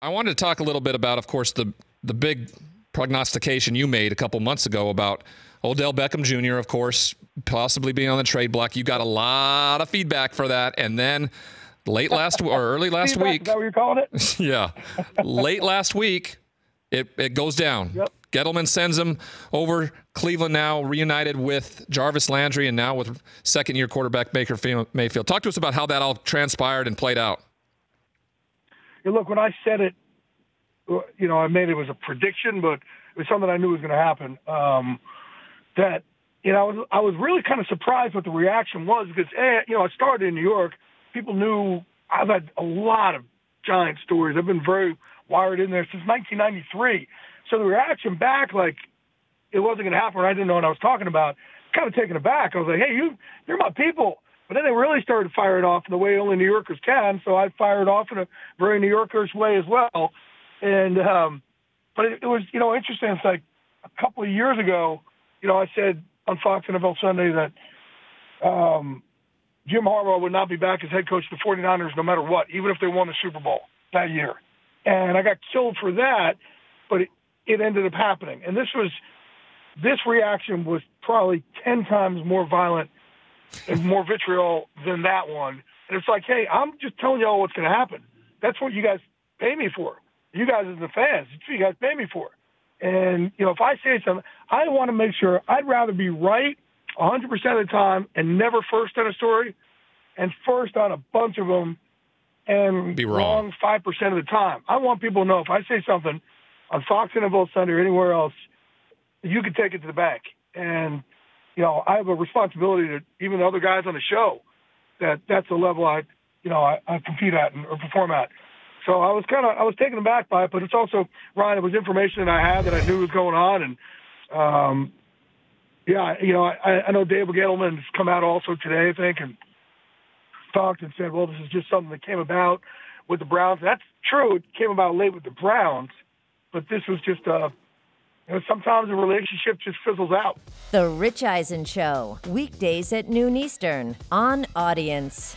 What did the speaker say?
I wanted to talk a little bit about, of course, the big prognostication you made a couple months ago about Odell Beckham Jr., of course, possibly being on the trade block. You got a lot of feedback for that. And then early last week. Is that what you're calling it? Yeah. Late last week, it goes down. Yep. Gettleman sends him over. Cleveland now reunited with Jarvis Landry and now with second-year quarterback Baker Mayfield. Talk to us about how that all transpired and played out. Yeah, look, when I said it, I made it was a prediction, but it was something I knew was going to happen. I was really kind of surprised what the reaction was because, I started in New York. People knew I've had a lot of Giant stories. I've been very wired in there since 1993. So the reaction back, like it wasn't going to happen, or I didn't know what I was talking about, kind of taken aback. I was like, hey, you're my people. But then they really started to fire it off in the way only New Yorkers can, so I fired off in a very New Yorkers way as well. And but it was, interesting. It's like a couple of years ago, I said on Fox NFL Sunday that Jim Harbaugh would not be back as head coach of the 49ers no matter what, even if they won the Super Bowl that year. And I got killed for that, but it ended up happening. And this reaction was probably 10 times more violent and more vitriol than that one. And it's like, hey, I'm just telling y'all what's going to happen. That's what you guys pay me for. You guys as the fans, it's what you guys pay me for. And, if I say something, I want to make sure I'd rather be right 100% of the time and never first on a story and first on a bunch of them and be wrong 5% of the time. I want people to know if I say something on Fox NFL Sunday or anywhere else, you can take it to the bank. And, I have a responsibility to even the other guys on the show that's the level I compete at or perform at. So I was taken aback by it, but it's also, Ryan, it was information that I had that I knew was going on. And, I know David Gettleman has come out also today, I think, and talked and said, well, this is just something that came about with the Browns. That's true. It came about late with the Browns, but this was just sometimes a relationship just fizzles out. The Rich Eisen Show, weekdays at noon Eastern on Audience.